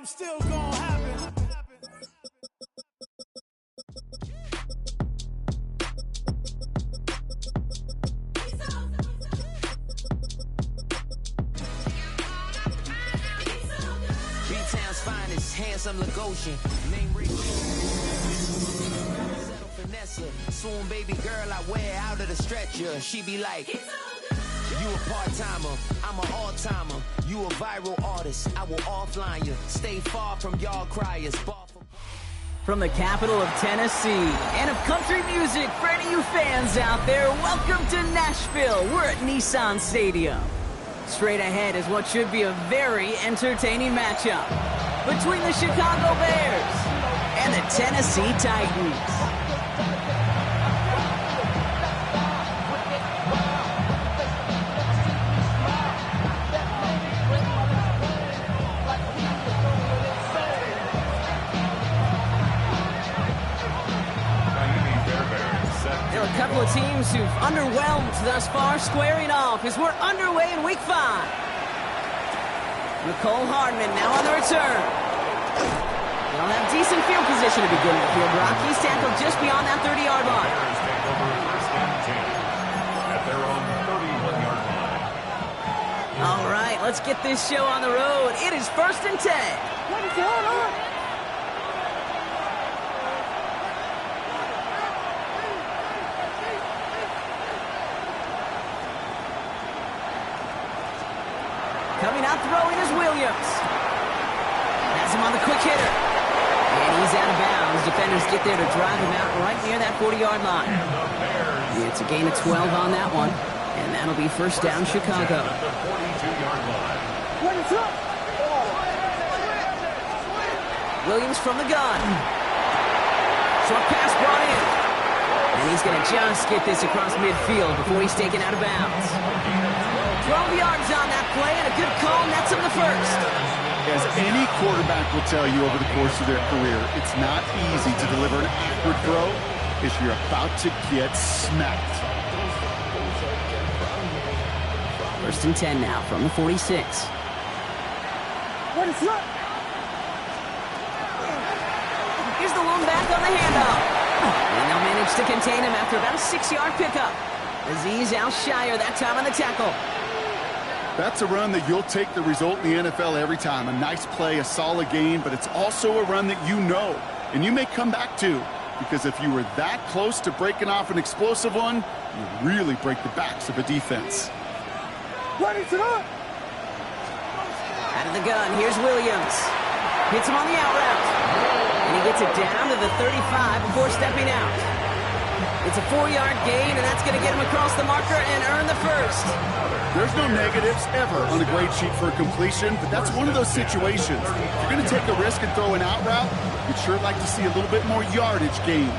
I'm still gonna happen. B-Town's finest, handsome Lagosian. Name ring. Settle Vanessa. Soon baby girl I wear out of the stretcher. She be like, you a part-timer, I'm an all-timer. You a viral artist, I will offline you. Stay far from y'all criers. From the capital of Tennessee and of country music, for any of you fans out there, welcome to Nashville. We're at Nissan Stadium. Straight ahead is what should be a very entertaining matchup between the Chicago Bears and the Tennessee Titans. There are a couple of teams who've underwhelmed thus far, squaring off as we're underway in Week 5. Nicole Hardman now on the return. They'll have decent field position to begin with here. Brock, he's tackled just beyond that 30-yard line. All right, let's get this show on the road. It is 1st and 10. What is going on? Coming out throwing is Williams. Has him on the quick hitter. And he's out of bounds. Defenders get there to drive him out right near that 40-yard line. It's a gain of 12 on that one. And that'll be first down Chicago. Williams from the gun. Short pass brought in. And he's going to just get this across midfield before he's taken out of bounds. 12 yards on that play, and a good call nets him the first. As any quarterback will tell you over the course of their career, it's not easy to deliver an awkward throw if you're about to get smacked. 1st and 10 now from the 46. What is that? Here's the lone back on the handoff. And they'll manage to contain him after about a 6-yard pickup. Azeez Al-Shire that time on the tackle. That's a run that you'll take the result in the NFL every time. A nice play, a solid game, but it's also a run that you know, and you may come back to, because if you were that close to breaking off an explosive one, you really break the backs of a defense. Ready to go. Out of the gun, here's Williams. Hits him on the out route. And he gets it down to the 35 before stepping out. It's a 4-yard gain, and that's going to get him across the marker and earn the first. There's no negatives ever on a grade sheet for a completion, but that's one of those situations. If you're going to take a risk and throw an out route, you'd sure like to see a little bit more yardage gained.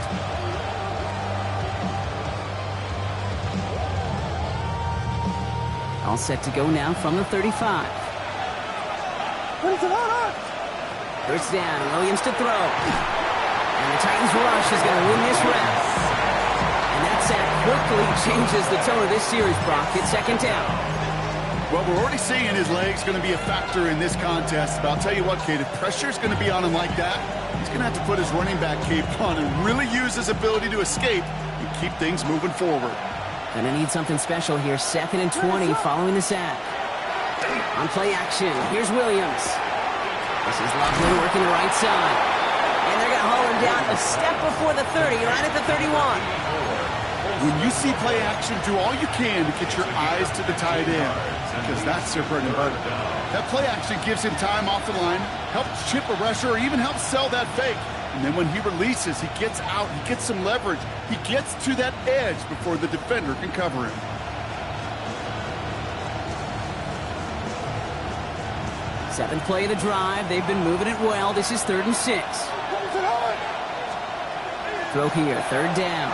All set to go now from the 35. First down, Williams to throw. And the Titans rush is going to win this round. And that sack quickly changes the tone of this series, Brock. It's 2nd down. Well, we're already seeing his legs going to be a factor in this contest. But I'll tell you what, Kate, if pressure's going to be on him like that, he's going to have to put his running back cape on and really use his ability to escape and keep things moving forward. Gonna need something special here. 2nd and 20 following the sack. On play action, here's Williams. This is Loveland working the right side. And they're going to haul him down a step before the 30, right at the 31. When you see play action, do all you can to get your eyes to the tight end, because that's their bread and butter. That play action gives him time off the line, helps chip a rusher, or even helps sell that fake. And then when he releases, he gets out, he gets some leverage. He gets to that edge before the defender can cover him. Seventh play of the drive. They've been moving it well. This is 3rd and 6. Throw here, 3rd down.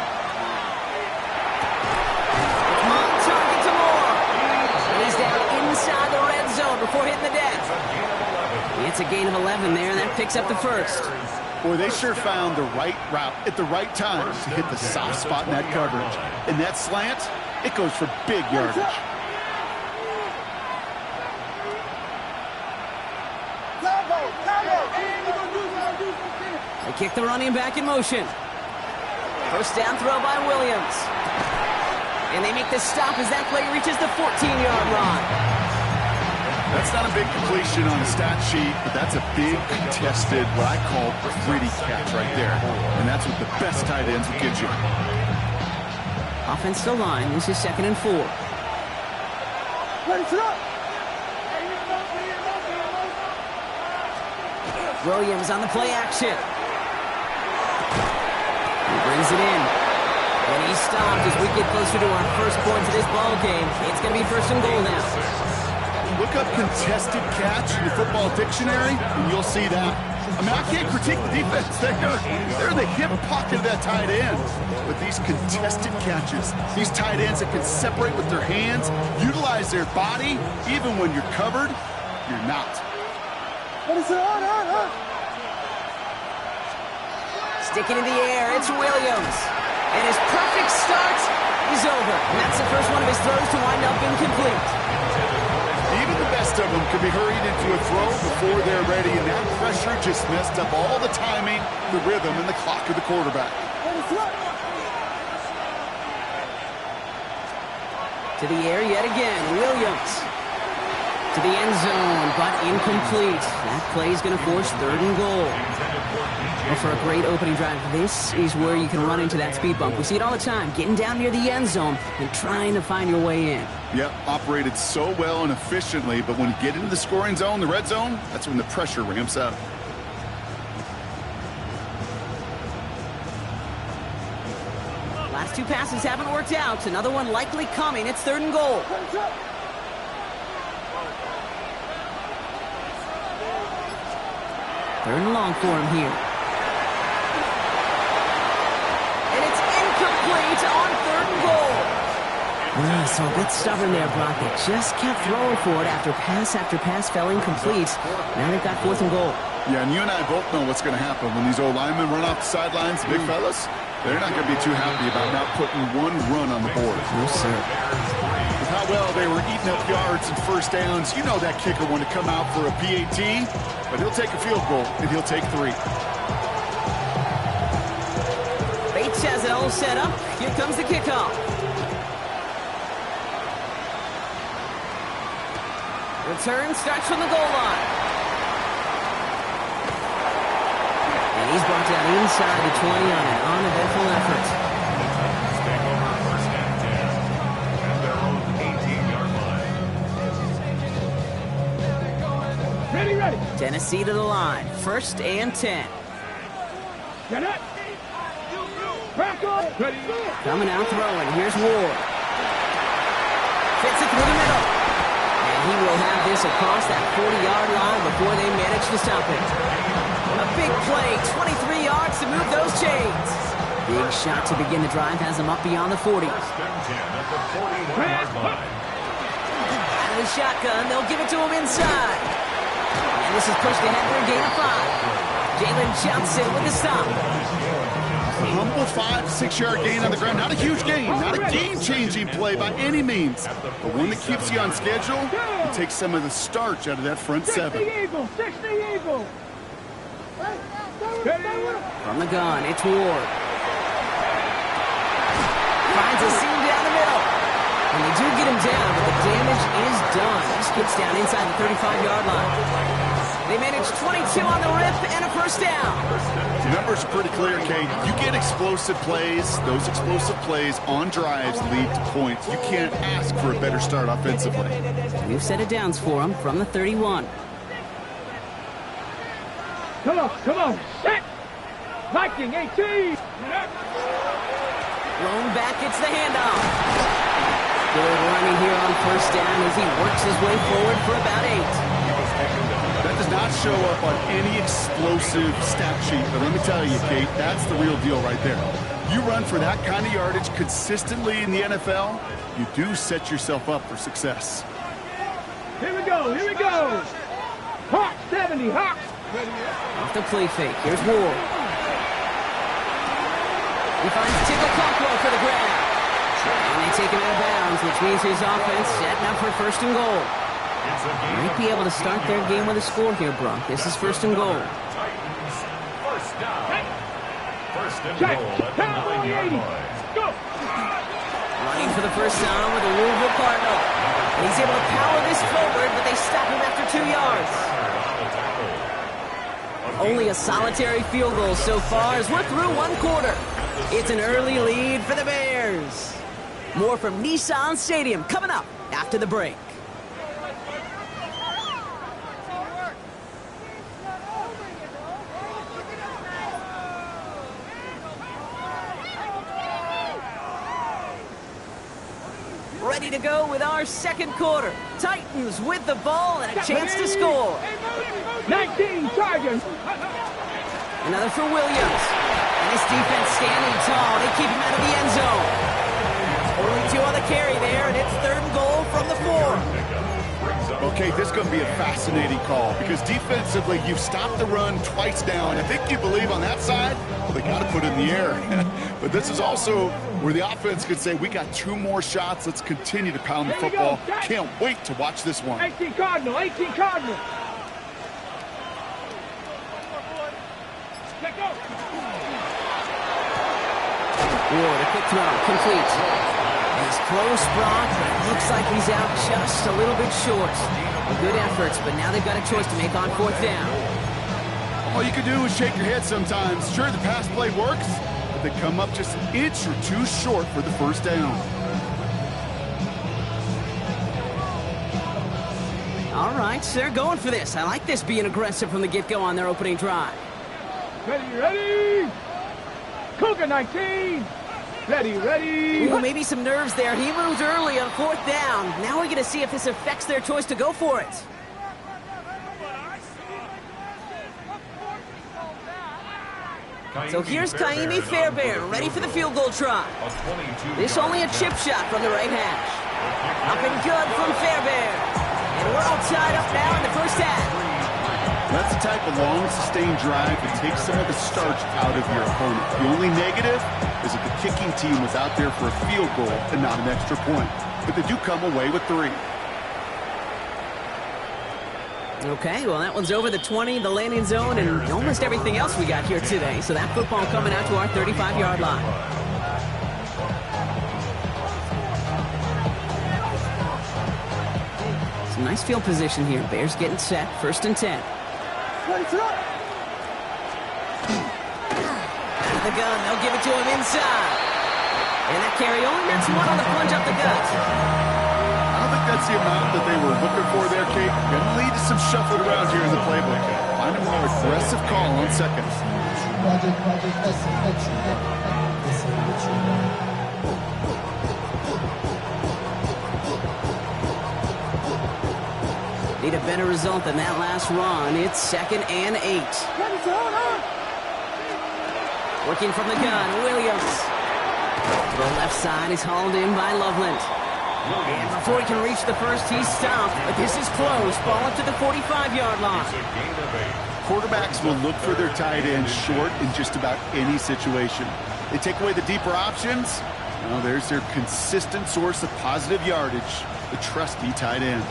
It's on target to Moore. And he's down inside the red zone before hitting the deck. It's a gain of 11 there, and that picks up the first. Boy, they sure found the right route at the right time to hit the soft spot in that coverage. And that slant, it goes for big yardage. They kick the running back in motion. First down throw by Williams. And they make the stop as that play reaches the 14-yard line. That's not a big completion on the stat sheet, but that's a big contested, what I call gritty catch right there. And that's what the best tight ends will get you. Offensive line. This is 2nd and 4. Williams on the play action. He brings it in. And he stopped as we get closer to our first points of this ball game. It's going to be 1st and goal now. Look up contested catch in your football dictionary, and you'll see that. I mean, I can't critique the defense. They're the hip pocket of that tight end. But these contested catches, these tight ends that can separate with their hands, utilize their body, even when you're covered, you're not. Sticking in the air, it's Williams. And his perfect start is over. And that's the first one of his throws to wind up incomplete. Even the best of them can be hurried into a throw before they're ready, and that pressure just messed up all the timing, the rhythm, and the clock of the quarterback. To the air yet again, Williams. To the end zone, but incomplete. That play is going to force 3rd and goal. Well, for a great opening drive, this is where you can run into that speed bump. We see it all the time, getting down near the end zone and trying to find your way in. Yep, operated so well and efficiently, but when you get into the scoring zone, the red zone, that's when the pressure ramps up. Last 2 passes haven't worked out. Another one likely coming. It's 3rd and goal. Third and long for him here. And it's incomplete on 3rd and goal. So a bit stubborn there, Brock. They just kept throwing for it after pass fell incomplete. Now they've got 4th and goal. Yeah, and you and I both know what's going to happen when these old linemen run off the sidelines, the big fellas. They're not going to be too happy about not putting one run on the board. No, sir. With how well they were eating up yards and first downs, you know that kicker wanted to come out for a PAT, but he'll take a field goal, and he'll take 3. Bates has it all set up. Here comes the kickoff. Return starts from the goal line. And he's brought down inside the 20 on an uneventful effort. Ready. Tennessee to the line. 1st and 10. Get it. Back up. Ready. Coming out throwing. Here's Ward. Fits it through the middle. And he will have this across that 40-yard line before they manage to stop it. A big play. 23 yards to move those chains. Big shot to begin the drive has them up beyond the 40. Out of the shotgun. They'll give it to him inside. And this is pushed ahead for a gain of 5. Jalen Johnson with the stop. A humble 5-6-yard gain on the ground. Not a huge gain. Not a game-changing play by any means. But one that keeps you on schedule and takes some of the starch out of that front 7. 60 Eagle. From the gun, it's Ward. Finds a seam down the middle. And they do get him down, but the damage is done. He skips down inside the 35-yard line. They manage 22 on the rip and a first down. The numbers are pretty clear, Kate. You get explosive plays. Those explosive plays on drives lead to points. You can't ask for a better start offensively. New set of downs for him from the 31. Come on. Set. Viking 18. Thrown back, it's the handoff. Good running here on first down as he works his way forward for about 8. That does not show up on any explosive stat sheet, but let me tell you, Kate, that's the real deal right there. You run for that kind of yardage consistently in the NFL, you do set yourself up for success. Here we go. Hawk 70, Hawk. Off the play fake, here's Ward. He finds Tiggle Cockwell for the grab. And they take him out of bounds, which means his offense setting up for 1st and goal. Might be able to start their game with a score here, Brock. This is first and goal. First down. First and Check. goal at the Down on the 9-yard 80. line. Go. Running for the first down with a Louisville Cardinal. And he's able to power this forward, but they stop him after 2 yards. Only a solitary field goal so far as we're through one quarter. It's an early lead for the Bears. More from Nissan Stadium coming up after the break. Ready to go with our second quarter. Titans with the ball and a chance to score. 19 Tigers. Another for Williams. And his defense standing tall. They keep him out of the end zone. Only 2 on the carry there, and it's third and goal from the 4. Okay, this is going to be a fascinating call because defensively, you've stopped the run twice now, and I think you believe on that side, well, they got to put it in the air. But this is also where the offense could say, we got 2 more shots. Let's continue to pound the football. Can't wait to watch this one. 18 Cardinal. 18 Cardinal. Let go. Ward, a quick throw, complete. He's close, Brock, but it looks like he's out just a little bit short. Good efforts, but now they've got a choice to make on fourth down. All you can do is shake your head sometimes. Sure, the pass play works, but they come up just an inch or 2 short for the first down. All right, so they're going for this. I like this being aggressive from the get-go on their opening drive. Ready. Cougar 19. Ready. Ooh, maybe some nerves there. He moves early on fourth down. Now we're going to see if this affects their choice to go for it. So here's Kaimi Fairbairn, ready for the field goal try. This only a chip shot from the right hash. Up and good from Fairbairn. And we're all tied up now in the first half. That's the type of long, sustained drive that takes some of the starch out of your opponent. The only negative is that the kicking team was out there for a field goal and not an extra point. But they do come away with 3. Okay, well, that one's over the 20, the landing zone, and almost everything else we got here today. So that football coming out to our 35-yard line. Some nice field position here. Bears getting set, first and 10. Out of the gun, they'll give it to him inside. And that carry only gets 1 on the plunge up the gut. I don't think that's the amount that they were looking for there, Kate. Going to lead to some shuffling around here in the playbook. Find a more aggressive call on seconds. Need a better result than that last run. It's 2nd and 8. Working from the gun, Williams. To the left side is hauled in by Loveland. And before he can reach the first, he's stopped. But this is close. Ball up to the 45-yard line. Quarterbacks will look for their tight end short in just about any situation. They take away the deeper options. Well, there's their consistent source of positive yardage, the trusty tight end.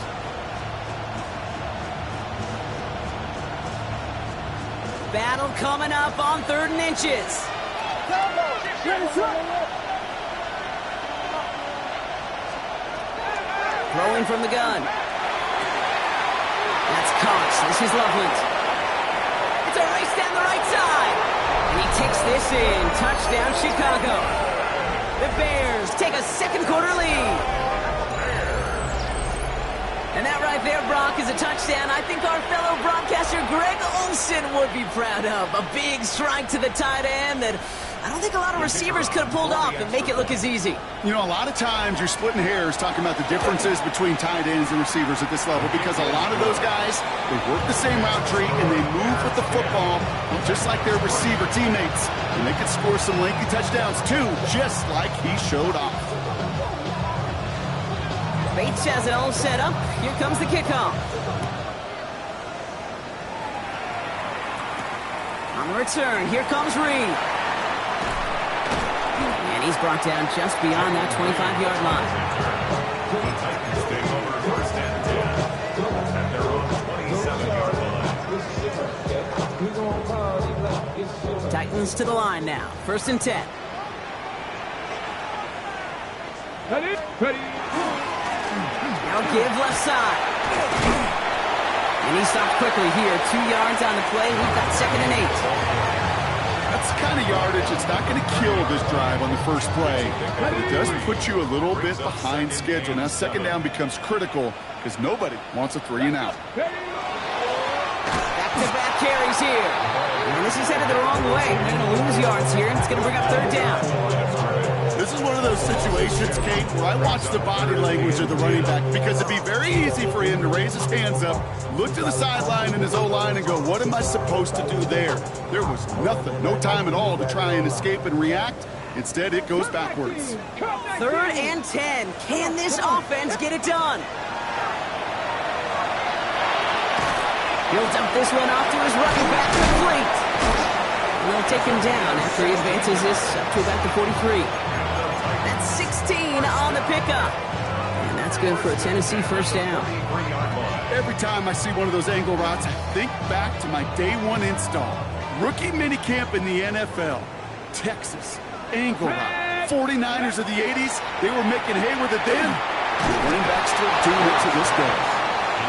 Battle coming up on 3rd and inches. Throwing from the gun. That's Cox. This is Loveland. It's a race down the right side. And he takes this in. Touchdown, Chicago. The Bears take a second quarter lead. And that right there, Brock, is a touchdown I think our fellow broadcaster Greg Olson would be proud of. A big strike to the tight end that I don't think a lot of receivers could have pulled off and make it look as easy. You know, a lot of times you're splitting hairs talking about the differences between tight ends and receivers at this level because a lot of those guys, they work the same route tree and they move with the football just like their receiver teammates. And they could score some lengthy touchdowns too, just like he showed off. Bates has it all set up. Here comes the kickoff. On the return, here comes Reed. And he's brought down just beyond that 25-yard line. Titans to the line now. 1st and 10. Ready? Ready. Now give left side. And he stops quickly here. 2 yards on the play. We've got 2nd and 8. That's the kind of yardage. It's not going to kill this drive on the first play, but it does put you a little bit behind schedule. Now 2nd down becomes critical because nobody wants a 3 and out. Back-to-back carries here. And this is headed the wrong way. They're going to lose yards here, and it's going to bring up 3rd down. This is one of those situations, Kate, where I watch the body language of the running back because it'd be very easy for him to raise his hands up, look to the sideline in his O-line and go, what am I supposed to do there? There was nothing, no time at all to try and escape and react. Instead, it goes backwards. 3rd and 10. Can this offense get it done? He'll dump this one off to his running back, complete. And they'll take him down after he advances this up to about the 43. That's 16 on the pickup. And that's good for a Tennessee 1st down. Every time I see one of those angle routes, I think back to my day 1 install. Rookie minicamp in the NFL. Texas, angle route. 49ers of the 80s, they were making hay with it then. Running back still doing it to this day.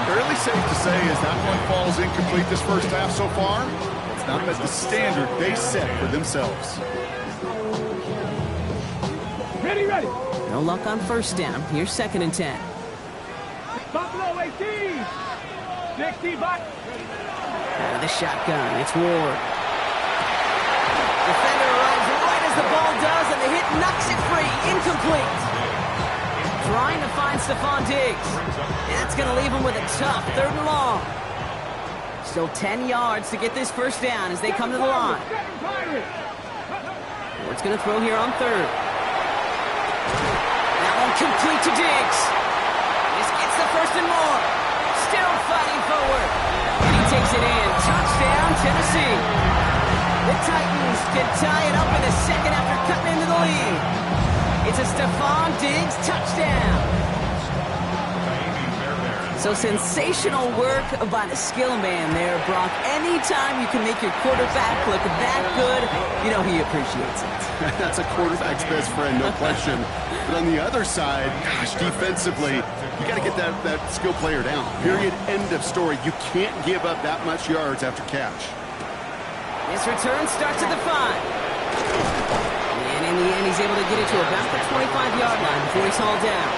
Fairly safe to say as that one falls incomplete this 1st half so far, it's not met the standard they set for themselves. Ready, ready. No luck on 1st down. Here's 2nd and 10. Buffalo 18. 60 back. Out of the shotgun, it's Ward. Defender arrives right as the ball does, and the hit knocks it free. Incomplete. Trying to find Stephon Diggs. That's going to leave him with a tough 3rd and long. Still 10 yards to get this 1st down as they come to the line. Ward's going to throw here on 3rd. That one complete to Diggs. This gets the 1st and more. Still fighting forward. And he takes it in. Touchdown, Tennessee. The Titans can tie it up in the 2nd after cutting into the lead. It's a Stephon Diggs touchdown. So sensational work by the skill man there, Brock. Anytime you can make your quarterback look that good, you know he appreciates it. That's a quarterback's best friend, no question. But on the other side, gosh, defensively, you got to get that skill player down. Period, end of story. You can't give up that much yards after catch. This return starts at the 5. And in the end, he's able to get it to about the 25-yard line before he's hauled down.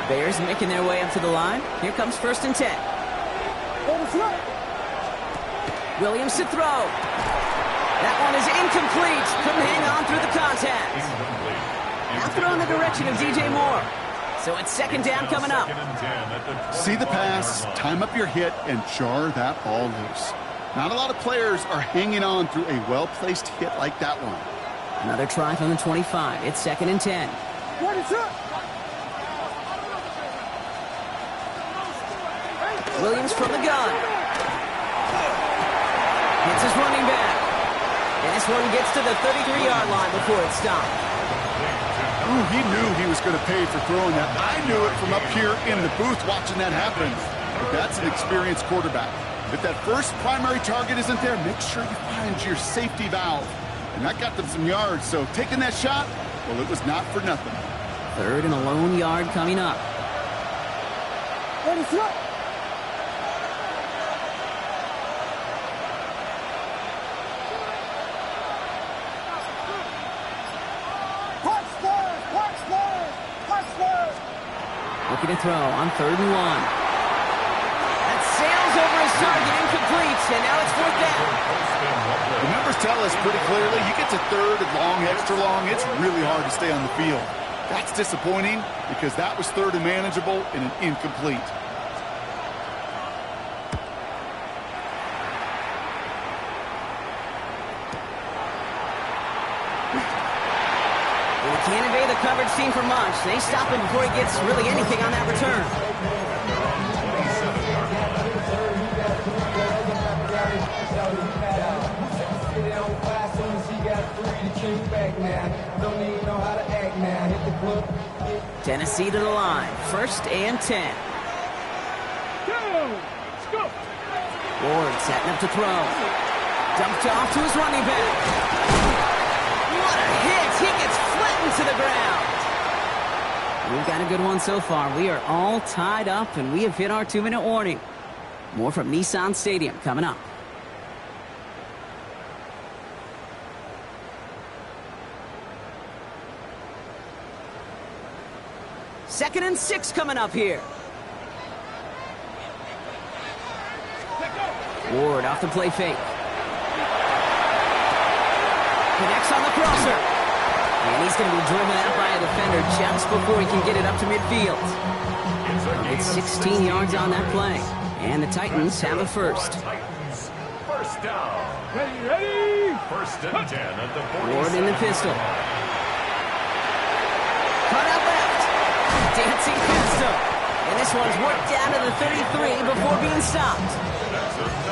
Bears making their way up to the line. Here comes 1st and 10. Williams to throw. That one is incomplete. Couldn't hang on through the contact. Now throw in the direction of DJ Moore. So it's 2nd down coming up. See the pass, time up your hit, and jar that ball loose. Not a lot of players are hanging on through a well-placed hit like that one. Another try from the 25. It's 2nd and 10. What is up? Williams from the gun. Hits his running back. And this one gets to the 33-yard line before it's stopped. Ooh, he knew he was going to pay for throwing that. I knew it from up here in the booth watching that happen. But that's an experienced quarterback. If that first primary target isn't there, make sure you find your safety valve. And that got them some yards, so taking that shot, well, it was not for nothing. 3rd and a lone yard coming up. What is up? Looking to throw on 3rd and 1. That sails over his target, incomplete, and now it's 4th down. The numbers tell us pretty clearly, you get to 3rd and long, extra long, it's really hard to stay on the field. That's disappointing because that was 3rd and manageable and an incomplete. Can't evade the coverage team for much. They stop him before he gets really anything on that return. Tennessee to the line. 1st and 10. Go! Let's go! Ward setting up to throw. Dumped off to his running back. What a hit! He gets flattened to the ground. We've got a good one so far. We are all tied up, and we have hit our 2-minute warning. More from Nissan Stadium coming up. Second and 6 coming up here. Ward off the play fake. Connects on the crosser. And he's going to be driven out by a defender just before he can get it up to midfield. It's 16 yards on that play. And the Titans have a first. First down. Ready. First and 10 at the 40. Ward in the pistol. Cut out left. Dancing past him. And this one's worked down to the 33 before being stopped.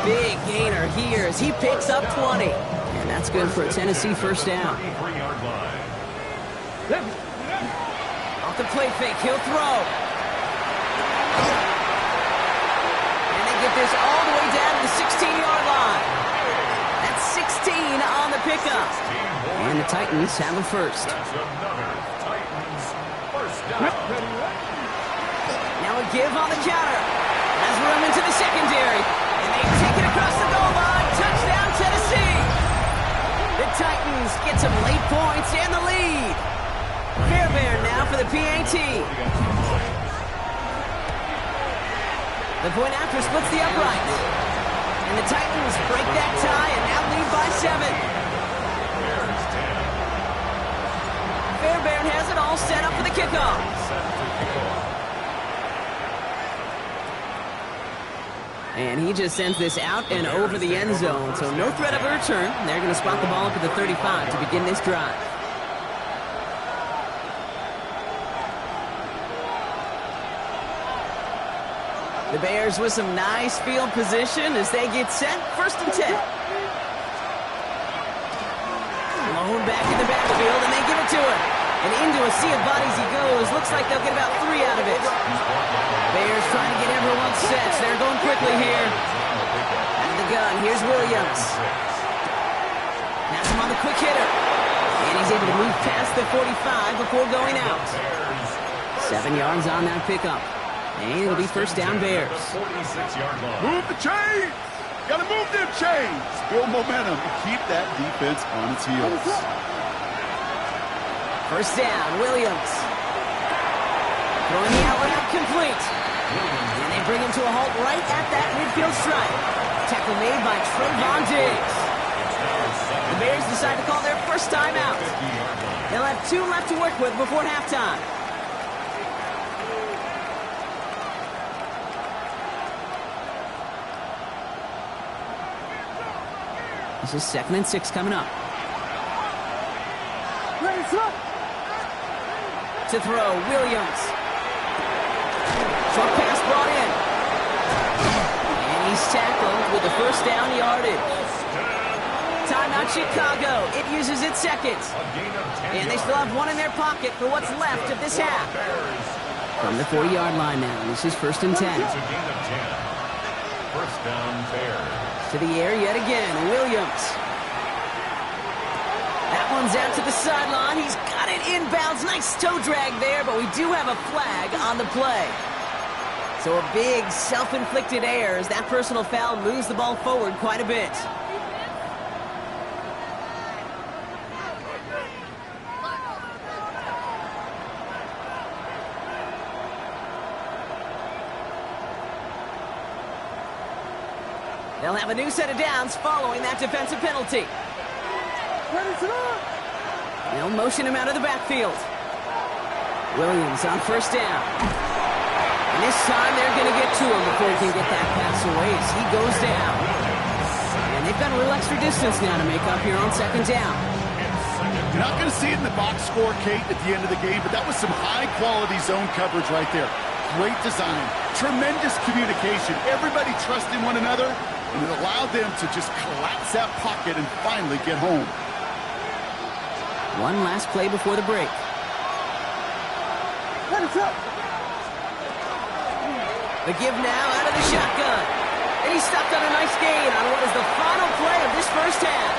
Big gainer here as he picks up 20. And that's good for a Tennessee first down. 33-yard line. Off the play fake, he'll throw. And they get this all the way down to the 16-yard line. That's 16 on the pickup. And the Titans have a first. That's another Titans first down. Now a give on the counter. Has room into the secondary. And they take it across the goal line. Touchdown, Tennessee. The Titans get some late points and the lead. Fairbairn now for the PAT. The point after splits the uprights. And the Titans break that tie and now lead by 7. Fairbairn has it all set up for the kickoff. And he just sends this out and over the end zone, so no threat of a return. They're going to spot the ball up at the 35 to begin this drive. The Bears with some nice field position as they get set. First and 10. Blown back in the backfield, and they give it to him. And into a sea of bodies he goes. Looks like they'll get about 3 out of it. Bears trying to get everyone set. So they're going quickly here. Out of the gun, here's Williams. Has him on the quick hitter. And he's able to move past the 45 before going out. 7 yards on that pickup. And it'll be first down Bears. 46-yard line. Move the chains! Gotta move them chains! Build momentum to keep that defense on its heels. First down, Williams. Throwing the out route complete. And they bring him to a halt right at that midfield stripe. Tackle made by Trayvon Diggs. The Bears decide to call their first time out. They'll have 2 left to work with before halftime. This is second and 6 coming up. Ready, set. To throw, Williams. Short pass brought in. And he's tackled with the first down yardage. Timeout Chicago. It uses its second. And they still have 1 in their pocket for what's left of this half. From the 40-yard line now. This is first and 10. It's a gain of 10. First down Bears. To the air yet again, Williams. That one's out to the sideline. He's got it inbounds. Nice toe drag there, but we do have a flag on the play. So a big self-inflicted error as that personal foul moves the ball forward quite a bit. They'll have a new set of downs following that defensive penalty. Ready, set. They'll motion him out of the backfield. Williams on first down. And this time they're going to get to him before he can get that pass away as he goes down. And they've got a little extra distance now to make up here on second down. You're not going to see it in the box score, Kate, at the end of the game, but that was some high-quality zone coverage right there. Great design, tremendous communication, everybody trusting one another, and it allowed them to just collapse that pocket and finally get home. One last play before the break. Ready, set. The give now out of the shotgun. And he stopped on a nice gain on what is the final play of this first half.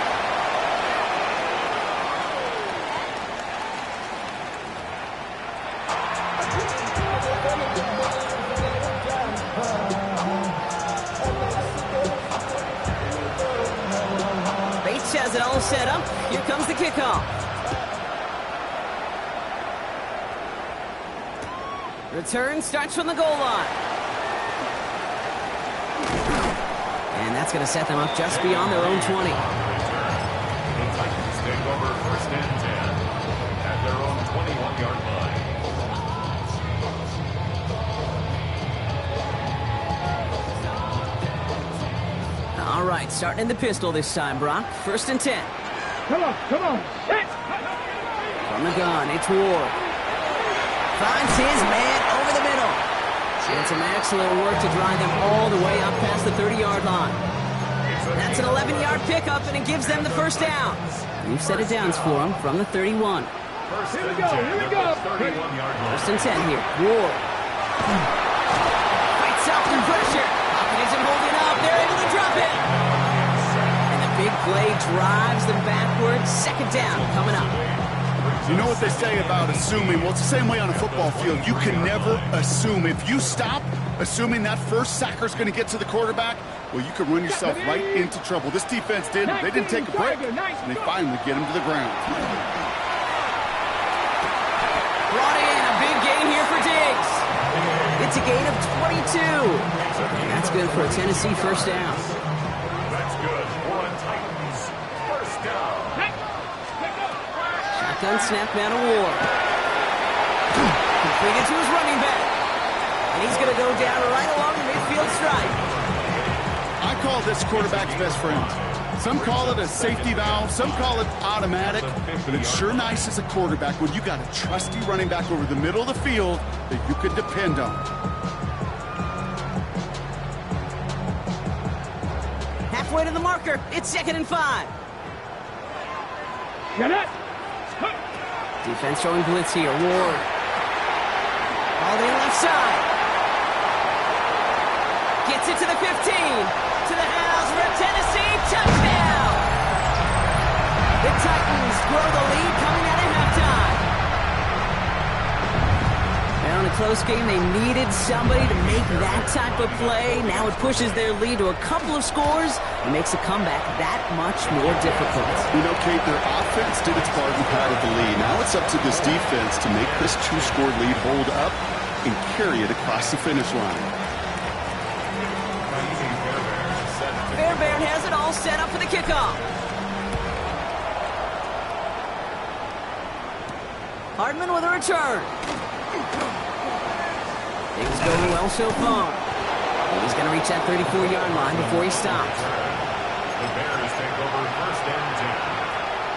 Bates has it all set up. Here comes the kickoff. Return starts from the goal line. And that's going to set them up just beyond their own 20. The Titans take over first and 10 at their own 21-yard line. All right, starting in the pistol this time, Brock. First and 10. Come on, come on. Hit. From the gun, it's Ward. Finds his man over the middle. And some excellent work to drive them all the way up past the 30-yard line. That's an 11-yard pickup, and it gives them the first down. New set of downs for them from the 31. Here we go, here we go. 31-yard line. First and 10 here. Ward. Fights out through pressure. Pocket isn't holding up. They're able to drop it. And the big play drives them backwards. Second down coming up. You know what they say about assuming? Well, it's the same way on a football field. You can never assume. If you stop assuming that first sacker's going to get to the quarterback, well, you could run yourself right into trouble. This defense didn't. They didn't take a break, and they finally get him to the ground. Brought in a big gain here for Diggs. It's a gain of 22. That's good for a Tennessee first down. That's good for a Titans first down. Shotgun snap down to Ward. Completed to his running back. And he's going to go down right along the midfield stripe. I call this quarterback's best friend. Some call it a safety valve, some call it automatic, but it's sure nice as a quarterback when you got a trusty running back over the middle of the field that you can depend on. Halfway to the marker, it's 2nd and 5. Get it. Defense showing blitz here. Ward. All the left side. Gets it to the 15. To the house for a Tennessee touchdown. The Titans grow the lead coming out of halftime. Now in a close game, they needed somebody to make that type of play. Now it pushes their lead to a couple of scores and makes a comeback that much more difficult. You know, Kate, their offense did its part and padded the lead. Now it's up to this defense to make this two-score lead hold up and carry it across the finish line. Fairbairn has it all set up for the kickoff. Hardman with a return. Things going well so far. He's going to reach that 34-yard line before he stops. The Bears take over first and 10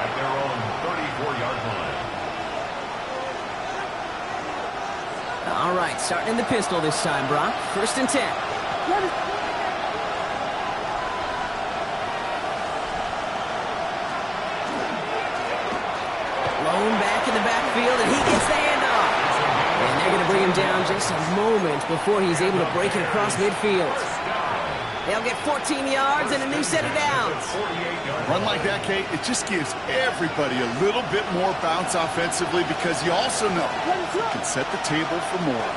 at their own 34-yard line. All right, starting in the pistol this time, Brock. First and 10. Lone back in the backfield, and he gets the handoff. And they're going to bring him down just a moment before he's able to break it across midfield. They'll get 14 yards and a new set of downs. Run like that, Kate, it just gives everybody a little bit more bounce offensively because you also know you can set the table for more.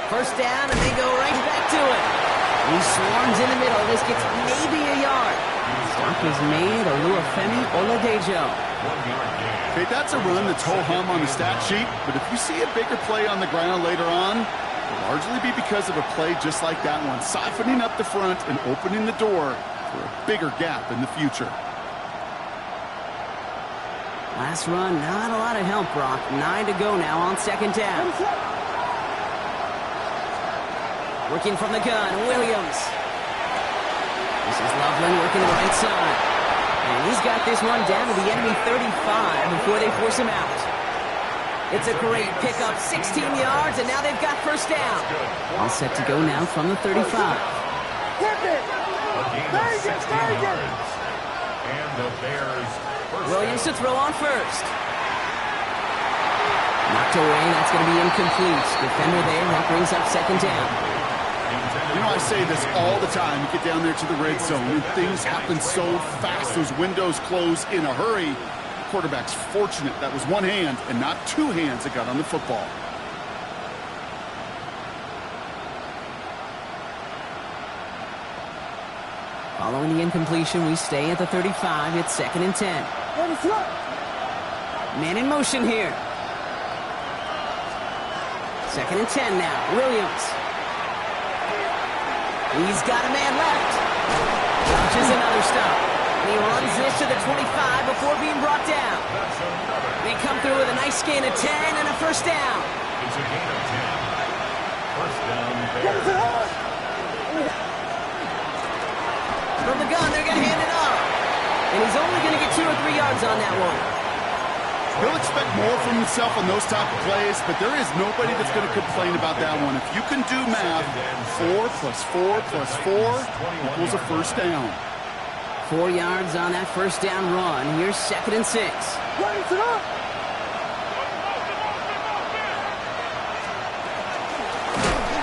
First down, and they go right back to it. He swarms in the middle. This gets maybe a yard. Stop is made. Oluwafemi Oladejo. Kate, that's a run that's ho-hum on the stat sheet, but if you see a bigger play on the ground later on, it'll largely be because of a play just like that one, softening up the front and opening the door for a bigger gap in the future. Last run, not a lot of help, Brock. 9 to go now on second down. Working from the gun, Williams. This is Loveland working to the right side. And he's got this one down to the enemy 35 before they force him out. It's a great pickup, 16 yards, and now they've got first down. All set to go now from the 35. Hit it. Very good, very good. And the Bears first Williams to throw on first. Knocked away, that's going to be incomplete. Defender there, that brings up second down. You know, I say this all the time. You get down there to the red zone, and things happen so fast. Those windows close in a hurry. The quarterback's fortunate that was one hand and not two hands that got on the football. Following the incompletion, we stay at the 35. It's 2nd and 10. Man in motion here. 2nd and 10 now. Williams. He's got a man left. Launches another stop. He runs this to the 25 before being brought down. They come through with a nice gain of 10 and a first down. It's a gain of 10. First down, Bears. From the gun, they're going to hand it off. And he's only going to get 2 or 3 yards on that one. He'll expect more from himself on those type of plays, but there is nobody that's going to complain about that one. If you can do math, 4 plus 4 plus 4 equals a first down. 4 yards on that first down run. Here's 2nd and 6.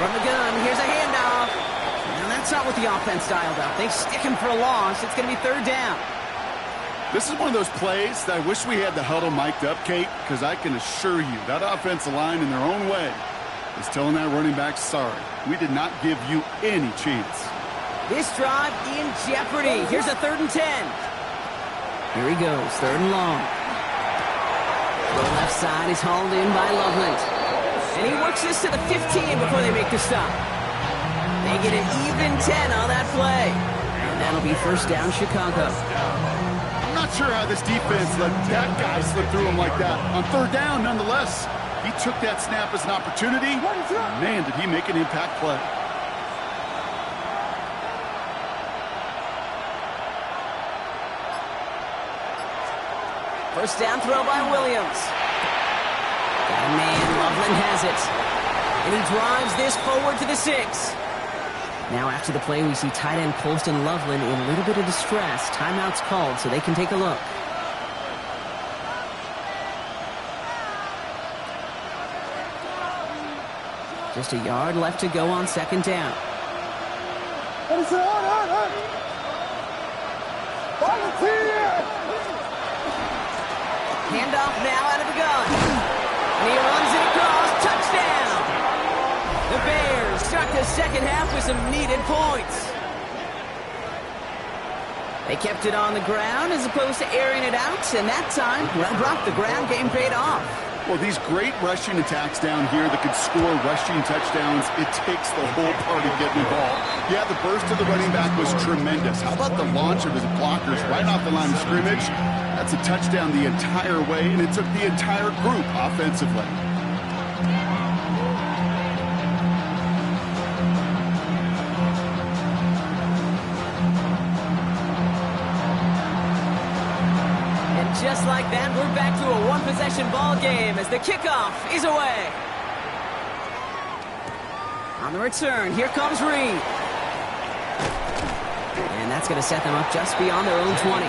From the gun, here's a handoff. And that's not what the offense dialed up. They stick him for a loss. It's going to be 3rd down. This is one of those plays that I wish we had the huddle mic'd up, Kate, because I can assure you that offensive line in their own way is telling that running back, sorry, we did not give you any chance. This drive in jeopardy. Here's a 3rd and 10. Here he goes, 3rd and long. The left side is hauled in by Loveland. And he works this to the 15 before they make the stop. They get an even 10 on that play. And that'll be first down, Chicago. I'm not sure how this defense let that guy slip through him like that. On 3rd down, nonetheless, he took that snap as an opportunity. Man, did he make an impact play. First down throw by Williams. Got a man, Loveland has it. And he drives this forward to the 6. Now after the play, we see tight end Colston Loveland in a little bit of distress. Timeout's called, so they can take a look. Just a yard left to go on 2nd down. Handoff now out of the gun. And he runs it across. Touchdown! The Bears start the second half with some needed points. They kept it on the ground as opposed to airing it out, and that time, well, brought the ground game paid off. Well, these great rushing attacks down here that could score rushing touchdowns, it takes the whole party getting involved. Yeah, the burst of the running back was tremendous. How about the launch of his blockers right off the line of scrimmage? That's a touchdown the entire way, and it took the entire group offensively. Just like that, we're back to a one-possession ball game as the kickoff is away. On the return, here comes Reed. And that's going to set them up just beyond their own 20.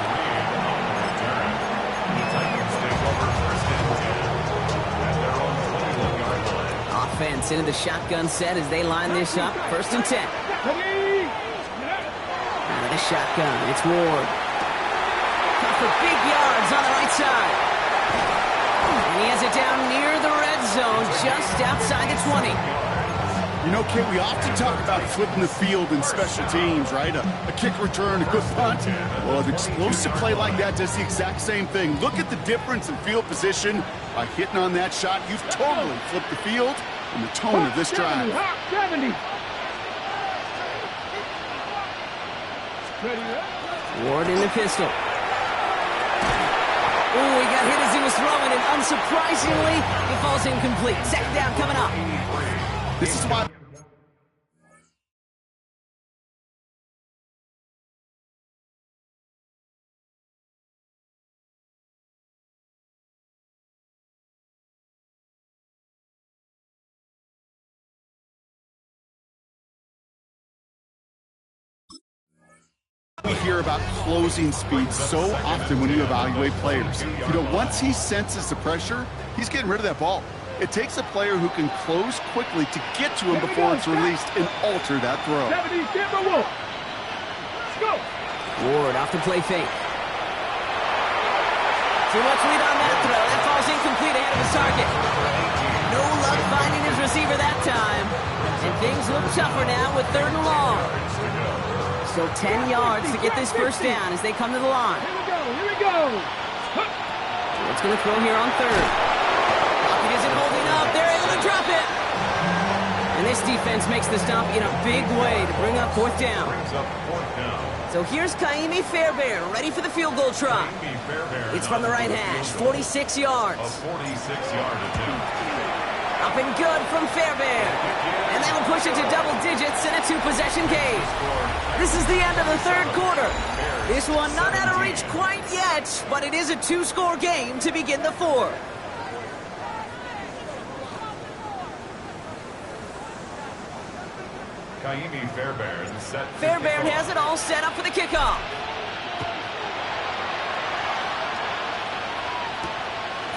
Offense into the shotgun set as they line this up. 1st and 10. Out of the shotgun, it's Ward. For big yards on the right side. And he has it down near the red zone, just outside the 20. You know, Kate, we often talk about flipping the field in special teams, right? A kick return, a good punt. Well, an explosive play like that does the exact same thing. Look at the difference in field position. By hitting on that shot, you've totally flipped the field and the tone of this drive. 70. Ward in the pistol. Oh, he got hit as he was throwing, and unsurprisingly, it falls incomplete. 2nd down coming up. This is why... We hear about closing speed so often when you evaluate players. You know, once he senses the pressure, he's getting rid of that ball. It takes a player who can close quickly to get to him before it's released and alter that throw. 70, number 1. Let's go. Ward off the play fake. Too much lead on that throw. That falls incomplete ahead of his target. No luck finding his receiver that time. And things look tougher now with 3rd and long. So 10 yards to get this first down as they come to the line. Here we go. What's going to throw here on 3rd? Pocket isn't holding up. They're able to drop it. And this defense makes the stop in a big way to bring up 4th down. So here's Kaimi Fairbairn, ready for the field goal try. It's from the right hash, 46 yards. A 46-yard attempt. Up and good from Fairbairn. And that'll push it to double digits in a 2-possession game. This is the end of the 3rd quarter. This one not out of reach quite yet, but it is a 2-score game to begin the 4th. Kaimi Fairbairn set. Fairbairn has it all set up for the kickoff.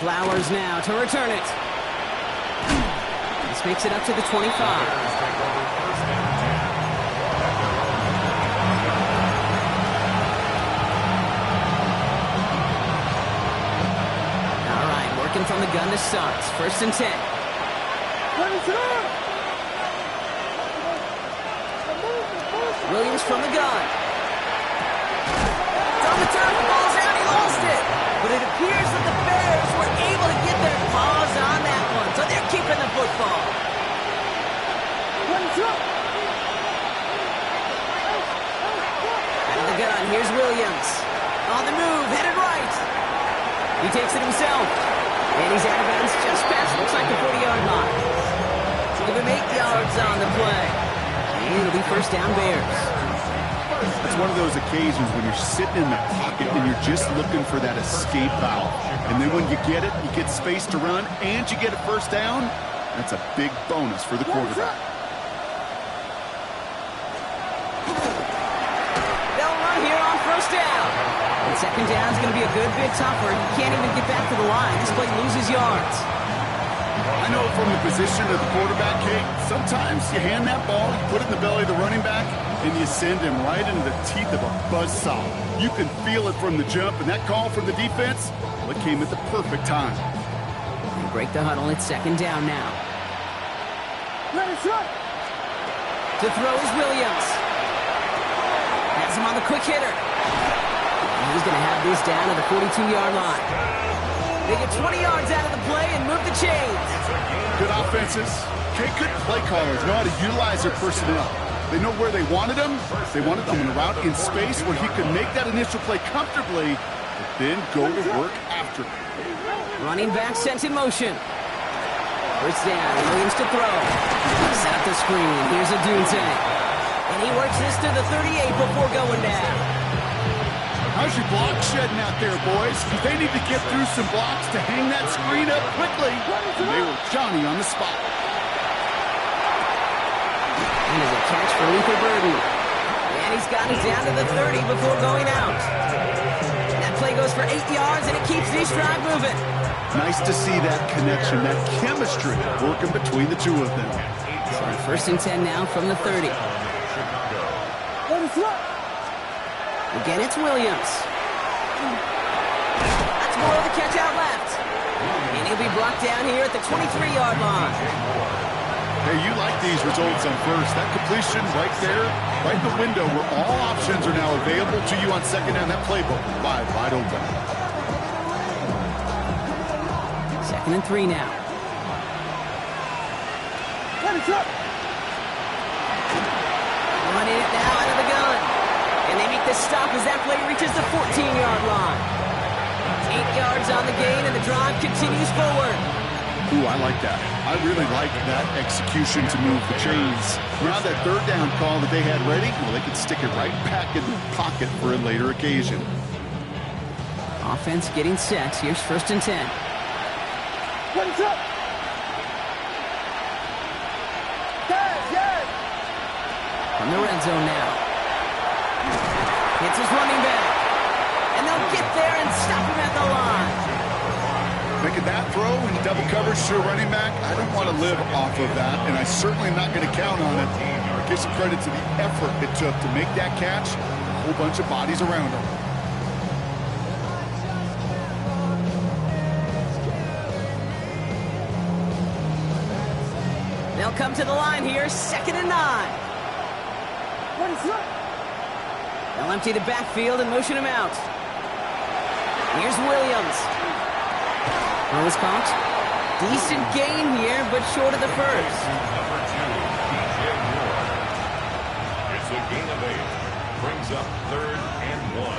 Flowers now to return it. This makes it up to the 25. All right, working from the gun to start. 1st and 10. Williams from the gun. It's on the turn, the ball's out, he lost it. But it appears that the Bears were able to get their paws on that one, so they're keeping the football. Out of the gun, here's Williams. On the move, headed right. He takes it himself. And he's out of bounds just past, looks like the 40-yard line. So give him 8 yards on the play. It'll be 1st down Bears. It's one of those occasions when you're sitting in the pocket and you're just looking for that escape valve. And then when you get it, you get space to run and you get a 1st down. That's a big bonus for the quarterback. They'll run here on 1st down. And 2nd down is going to be a good bit tougher. You can't even get back to the line. This play loses yards. I know from the position of the quarterback, Kate, sometimes you hand that ball, you put it in the belly of the running back, and you send him right into the teeth of a buzzsaw. You can feel it from the jump, and that call from the defense, well, it came at the perfect time. They break the huddle. It's 2nd down now. To throw is Williams. Has him on the quick hitter. And he's going to have this down at the 42-yard line. They get 20 yards out of the play and move the chains. Good offenses. Kate, good play callers know how to utilize their personnel. They know where they wanted him. They wanted him in a route in space where he could make that initial play comfortably, but then go to work after. Running back sent in motion. 1st down, Williams to throw. Set up the screen. Here's a Dunte. And he works this to the 38 before going down. How's your block shedding out there, boys? They need to get through some blocks to hang that screen up quickly. And they were Johnny on the spot. And there's a catch for Luther Burden. And he's got it down to the 30 before going out. That play goes for 8 yards, and it keeps this drive moving. Nice to see that connection, that chemistry working between the two of them. So 1st and 10 now from the 30. Again, it's Williams. That's below the catch out left. And he'll be brought down here at the 23-yard line. Hey, you like these results on 1st. That completion right there, right in the window where all options are now available to you on 2nd down. That playbook wide open. 2nd and 3 now. Running it now out of the gun. And they make the stop as that play reaches the 14-yard line. 8 yards on the gain, and the drive continues forward. Ooh, I like that. I really like that execution to move the chains. Now that 3rd down call that they had ready, well, they could stick it right back in the pocket for a later occasion. Offense getting set. Here's 1st and 10. From the red zone now. It's his running back. And they'll get there and stop him at the line. Making that throw in double coverage to a running back, I don't want to live off of that, and I certainly am not going to count on it. But give some credit to the effort it took to make that catch, a whole bunch of bodies around him. They'll come to the line here, 2nd and 9. They'll empty the backfield and motion him out. Here's Williams. Throw is caught. Decent gain here, but short of the first. Number 2, it's a gain of 8. Brings up 3rd and 1.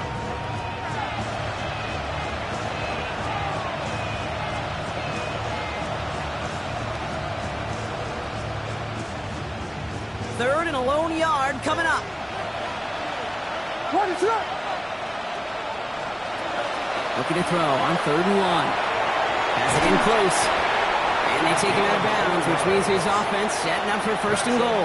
3rd and a lone yard coming up. Looking to throw on 3rd and 1. Has it in close. And they take him out of bounds, which means his offense setting up for 1st and goal.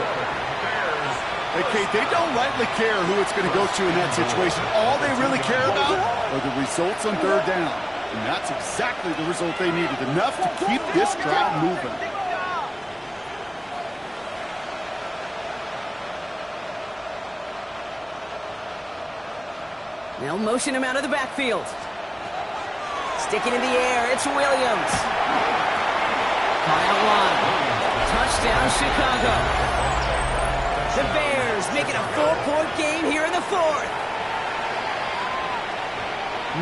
Hey, Kate, they don't rightly care who it's going to go to in that situation. All they really care about are the results on 3rd down. And that's exactly the result they needed. Enough to keep this drive moving. They'll motion him out of the backfield. Sticking in the air, it's Williams. Caught out wide. Touchdown, Chicago. The Bears making a 4-point game here in the 4th.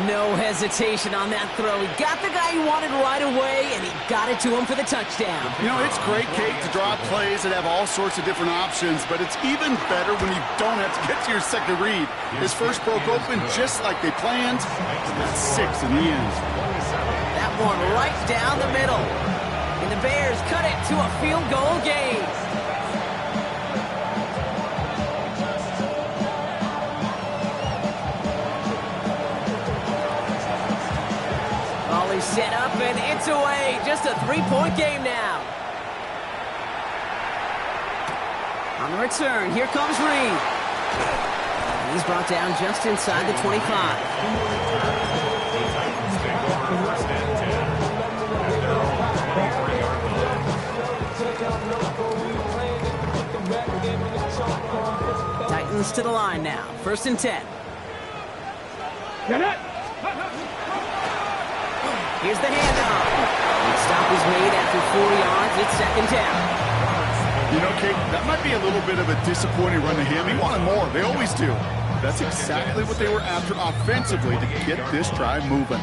No hesitation on that throw. He got the guy he wanted right away, and he got it to him for the touchdown. You know, it's great, Kate, to draw plays that have all sorts of different options, but it's even better when you don't have to get to your second read. His first broke open just like they planned, and that's 6 in the end. That one right down the middle. And the Bears cut it to a field goal game. Volley set up and it's away. Just a 3-point game now. On the return, here comes Reed. He's brought down just inside the 25. Titans to the line now. 1st and 10. Here's the handoff. The stop is made after 4 yards. It's 2nd down. You know, Kate, that might be a little bit of a disappointing run to him. He wanted more. They always do. That's exactly what they were after offensively to get this drive moving.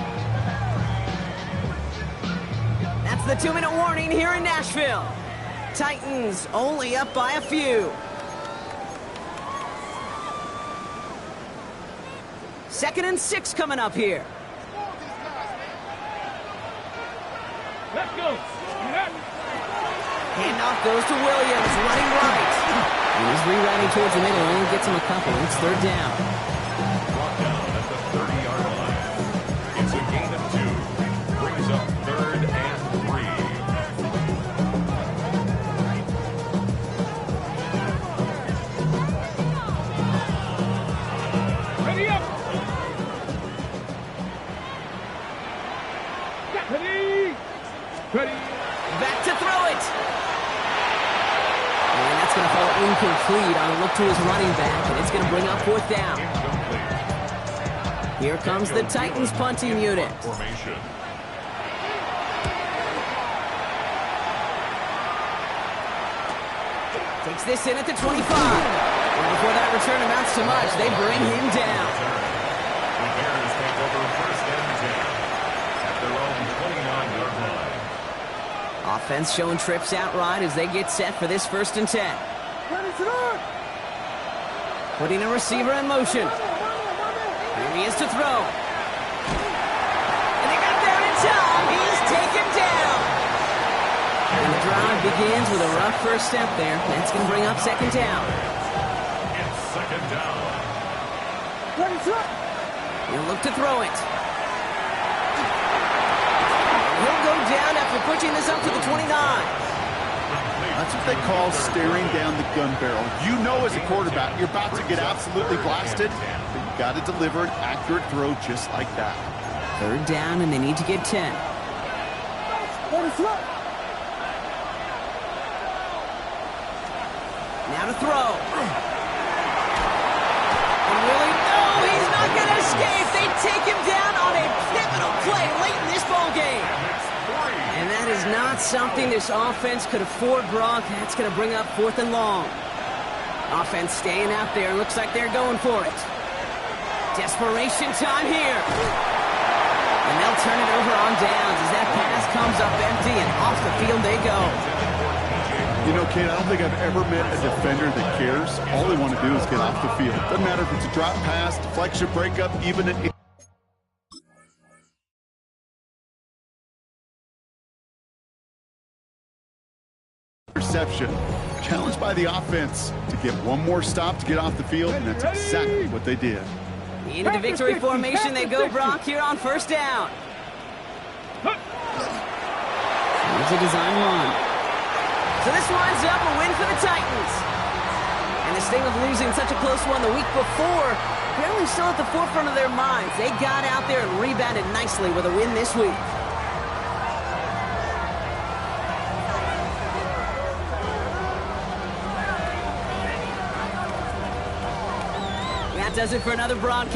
That's the 2-minute warning here in Nashville. Titans only up by a few. 2nd and 6 coming up here. Let's go. Handoff goes to Williams, running right. And he's rerouting towards the middle, only gets him a couple. It's 3rd down. Brought down at the 30-yard line. It's a gain of 2. Brings up 3rd and 3. Ready up. Ready. Back to throw it. And that's going to fall incomplete on a look to his running back, and it's going to bring up 4th down. Here comes the Titans punting unit. Formation. Takes this in at the 25. And before that return amounts to much, they bring him down. The Bears take over 1st and 10 at their own 29-yard line. Offense showing trips outright as they get set for this 1st and 10. Putting a receiver in motion. Here he is to throw. And they got there in time. He's taken down. And the drive begins with a rough first step there. That's going to bring up 2nd down. It's 2nd down. He'll look to throw it. He'll go down after pushing this up to the 29. That's what they call staring down the gun barrel. You know as a quarterback, you're about to get absolutely blasted, but you got to deliver an accurate throw just like that. 3rd down, and they need to get 10. Let it throw. Now to throw. And Willie, no, he's not going to escape. They take him down on a pivotal play late in this ball game. And that is not something this offense could afford, Brock. That's going to bring up 4th and long. Offense staying out there. Looks like they're going for it. Desperation time here. And they'll turn it over on downs as that pass comes up empty and off the field they go. You know, Kate, I don't think I've ever met a defender that cares. All they want to do is get off the field. Doesn't matter if it's a drop pass, deflection, breakup, even an interception. Challenged by the offense to get one more stop to get off the field, and that's exactly what they did. Into the victory formation they go, Brock, here on 1st down. Here's a design run. So this winds up a win for the Titans. And the sting of losing such a close one the week before, apparently still at the forefront of their minds. They got out there and rebounded nicely with a win this week. That does it for another broadcast.